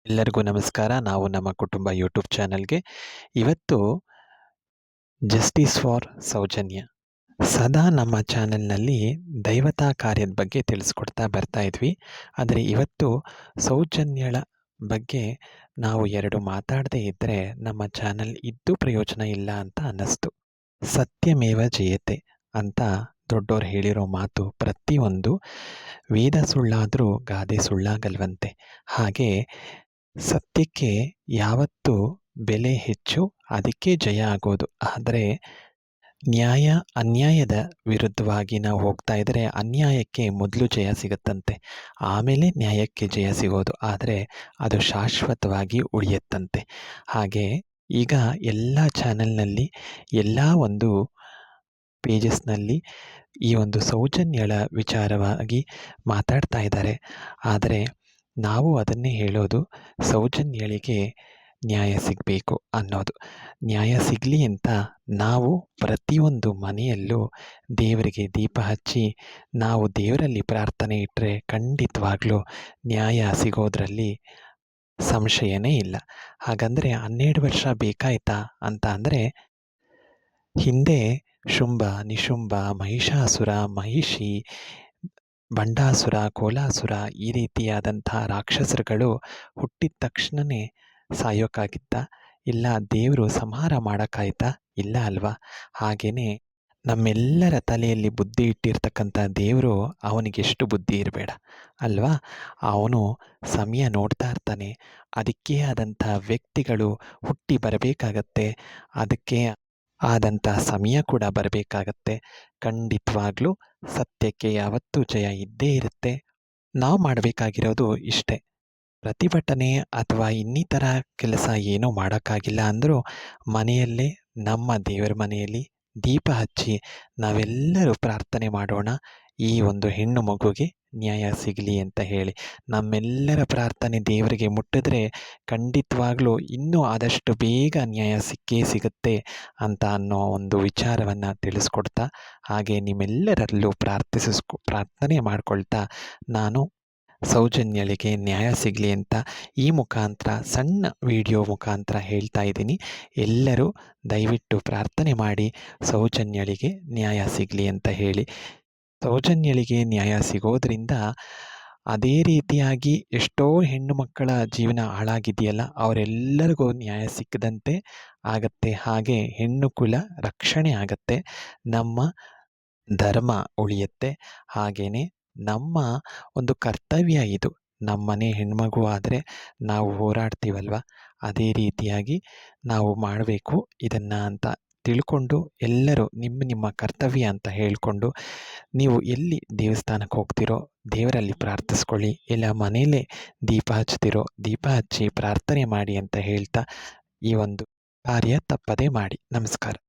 ಎಲ್ಲರಿಗೂ ನಮಸ್ಕಾರ. ನಾವು ನಮ್ಮ ಕುಟುಂಬ ಯೂಟ್ಯೂಬ್ ಚಾನಲ್ಗೆ ಇವತ್ತು ಜಸ್ಟಿಸ್ ಫಾರ್ ಸೌಜನ್ಯ ಸದಾ ನಮ್ಮ ಚಾನೆಲ್ನಲ್ಲಿ ದೈವತಾ ಕಾರ್ಯದ ಬಗ್ಗೆ ತಿಳಿಸ್ಕೊಡ್ತಾ ಬರ್ತಾ ಇದ್ವಿ. ಆದರೆ ಇವತ್ತು ಸೌಜನ್ಯಳ ಬಗ್ಗೆ ನಾವು ಎರಡು ಮಾತಾಡದೇ ಇದ್ದರೆ ನಮ್ಮ ಚಾನಲ್ ಇದ್ದು ಪ್ರಯೋಜನ ಇಲ್ಲ ಅಂತ ಅನ್ನಿಸ್ತು. ಸತ್ಯಮೇವ ಜಯತೆ ಅಂತ ದೊಡ್ಡೋರು ಹೇಳಿರೋ ಮಾತು ಪ್ರತಿಯೊಂದು ವೇದ ಸುಳ್ಳಾದರೂ ಗಾದೆ ಸುಳ್ಳಾಗಲ್ವಂತೆ. ಹಾಗೆ ಸತ್ಯಕ್ಕೆ ಯಾವತ್ತೂ ಬೆಲೆ ಹೆಚ್ಚು, ಅದಕ್ಕೆ ಜಯ ಆಗೋದು. ಆದರೆ ನ್ಯಾಯ ಅನ್ಯಾಯದ ವಿರುದ್ಧವಾಗಿ ನಾವು ಹೋಗ್ತಾ ಇದ್ದರೆ ಅನ್ಯಾಯಕ್ಕೆ ಮೊದಲು ಜಯ ಸಿಗುತ್ತಂತೆ, ಆಮೇಲೆ ನ್ಯಾಯಕ್ಕೆ ಜಯ ಸಿಗೋದು. ಆದರೆ ಅದು ಶಾಶ್ವತವಾಗಿ ಉಳಿಯುತ್ತಂತೆ. ಹಾಗೆ ಈಗ ಎಲ್ಲ ಚಾನೆಲ್ನಲ್ಲಿ ಎಲ್ಲ ಒಂದು ಪೇಜಸ್ನಲ್ಲಿ ಈ ಒಂದು ಸೌಜನ್ಯಳ ವಿಚಾರವಾಗಿ ಮಾತಾಡ್ತಾ ಇದ್ದಾರೆ. ಆದರೆ ನಾವು ಅದನ್ನೇ ಹೇಳೋದು, ಸೌಜನ್ಯಳಿಗೆ ನ್ಯಾಯ ಸಿಗಬೇಕು ಅನ್ನೋದು. ನ್ಯಾಯ ಸಿಗಲಿ ಅಂತ ನಾವು ಪ್ರತಿಯೊಂದು ಮನೆಯಲ್ಲೂ ದೇವರಿಗೆ ದೀಪ ಹಚ್ಚಿ ನಾವು ದೇವರಲ್ಲಿ ಪ್ರಾರ್ಥನೆ ಇಟ್ಟರೆ ಖಂಡಿತವಾಗ್ಲೂ ನ್ಯಾಯ ಸಿಗೋದ್ರಲ್ಲಿ ಸಂಶಯನೇ ಇಲ್ಲ. ಹಾಗಂದರೆ 12 ವರ್ಷ ಬೇಕಾಯ್ತಾ ಅಂತ ಅಂದರೆ, ಹಿಂದೆ ಶುಂಭ, ನಿಶುಂಭ, ಮಹಿಷಾಸುರ, ಮಹಿಷಿ, ಬಂಡಾಸುರ, ಕೋಲಾಸುರ ಈ ರೀತಿಯಾದಂಥ ರಾಕ್ಷಸರುಗಳು ಹುಟ್ಟಿದ ತಕ್ಷಣವೇ ಸಾಯೋಕ್ಕಾಗಿತ್ತ? ಇಲ್ಲ ದೇವರು ಸಂಹಾರ ಮಾಡೋಕ್ಕಾಯ್ತಾ? ಇಲ್ಲ ಅಲ್ವಾ? ಹಾಗೆಯೇ ನಮ್ಮೆಲ್ಲರ ತಲೆಯಲ್ಲಿ ಬುದ್ಧಿ ಇಟ್ಟಿರ್ತಕ್ಕಂಥ ದೇವರು ಅವನಿಗೆಷ್ಟು ಬುದ್ಧಿ ಇರಬೇಡ ಅಲ್ವಾ? ಅವನು ಸಮಯ ನೋಡ್ತಾ ಇರ್ತಾನೆ. ಅದಕ್ಕೆ ಆದಂಥ ವ್ಯಕ್ತಿಗಳು ಹುಟ್ಟಿ ಬರಬೇಕಾಗತ್ತೆ, ಅದಕ್ಕೆ ಆದಂಥ ಸಮಯ ಕೂಡ ಬರಬೇಕಾಗತ್ತೆ. ಖಂಡಿತವಾಗ್ಲೂ ಸತ್ಯಕ್ಕೆ ಯಾವತ್ತೂ ಜಯ ಇದ್ದೇ ಇರುತ್ತೆ. ನಾವು ಮಾಡಬೇಕಾಗಿರೋದು ಇಷ್ಟೇ, ಪ್ರತಿಭಟನೆ ಅಥವಾ ಇನ್ನಿತರ ಕೆಲಸ ಏನೂ ಮಾಡೋಕ್ಕಾಗಿಲ್ಲ ಅಂದರೂ ಮನೆಯಲ್ಲೇ ನಮ್ಮ ದೇವರ ಮನೆಯಲ್ಲಿ ದೀಪ ಹಚ್ಚಿ ನಾವೆಲ್ಲರೂ ಪ್ರಾರ್ಥನೆ ಮಾಡೋಣ, ಈ ಒಂದು ಹೆಣ್ಣು ಮಗುಗೆ ನ್ಯಾಯ ಸಿಗಲಿ ಅಂತ ಹೇಳಿ. ನಮ್ಮೆಲ್ಲರ ಪ್ರಾರ್ಥನೆ ದೇವರಿಗೆ ಮುಟ್ಟಿದ್ರೆ ಖಂಡಿತವಾಗ್ಲೂ ಇನ್ನೂ ಆದಷ್ಟು ಬೇಗ ನ್ಯಾಯ ಸಿಕ್ಕೇ ಸಿಗುತ್ತೆ ಅಂತ ಅನ್ನೋ ಒಂದು ವಿಚಾರವನ್ನು ತಿಳಿಸ್ಕೊಡ್ತಾ, ಹಾಗೆ ನಿಮ್ಮೆಲ್ಲರಲ್ಲೂ ಪ್ರಾರ್ಥನೆ ಮಾಡ್ಕೊಳ್ತಾ ನಾನು ಸೌಜನ್ಯಳಿಗೆ ನ್ಯಾಯ ಸಿಗಲಿ ಅಂತ ಈ ಮುಖಾಂತರ ಸಣ್ಣ ವಿಡಿಯೋ ಮುಖಾಂತರ ಹೇಳ್ತಾ ಇದ್ದೀನಿ. ಎಲ್ಲರೂ ದಯವಿಟ್ಟು ಪ್ರಾರ್ಥನೆ ಮಾಡಿ ಸೌಜನ್ಯಳಿಗೆ ನ್ಯಾಯ ಸಿಗಲಿ ಅಂತ ಹೇಳಿ. ಸೌಜನ್ಯಳಿಗೆ ನ್ಯಾಯ ಸಿಗೋದ್ರಿಂದ ಅದೇ ರೀತಿಯಾಗಿ ಎಷ್ಟೋ ಹೆಣ್ಣು ಮಕ್ಕಳ ಜೀವನ ಹಾಳಾಗಿದೆಯಲ್ಲ, ಅವರೆಲ್ಲರಿಗೂ ನ್ಯಾಯ ಸಿಕ್ಕದಂತೆ ಆಗತ್ತೆ. ಹಾಗೆ ಹೆಣ್ಣು ಕುಲ ರಕ್ಷಣೆ ಆಗತ್ತೆ, ನಮ್ಮ ಧರ್ಮ ಉಳಿಯುತ್ತೆ. ಹಾಗೆಯೇ ನಮ್ಮ ಒಂದು ಕರ್ತವ್ಯ ಇದು. ನಮ್ಮನೆ ಹೆಣ್ಮಗು ಆದರೆ ನಾವು ಹೋರಾಡ್ತೀವಲ್ವ, ಅದೇ ರೀತಿಯಾಗಿ ನಾವು ಮಾಡಬೇಕು ಇದನ್ನು ಅಂತ ತಿಳ್ಕೊಂಡು ಎಲ್ಲರೂ ನಿಮ್ಮ ಕರ್ತವ್ಯ ಅಂತ ಹೇಳಿಕೊಂಡು ನೀವು ಎಲ್ಲಿ ದೇವಸ್ಥಾನಕ್ಕೆ ಹೋಗ್ತಿರೋ ದೇವರಲ್ಲಿ ಪ್ರಾರ್ಥಿಸ್ಕೊಳ್ಳಿ, ಇಲ್ಲ ಮನೆಯಲ್ಲೇ ದೀಪ ಹಚ್ತಿರೋ ದೀಪ ಹಚ್ಚಿ ಪ್ರಾರ್ಥನೆ ಮಾಡಿ ಅಂತ ಹೇಳ್ತಾ ಈ ಒಂದು ಕಾರ್ಯ ತಪ್ಪದೇ ಮಾಡಿ. ನಮಸ್ಕಾರ.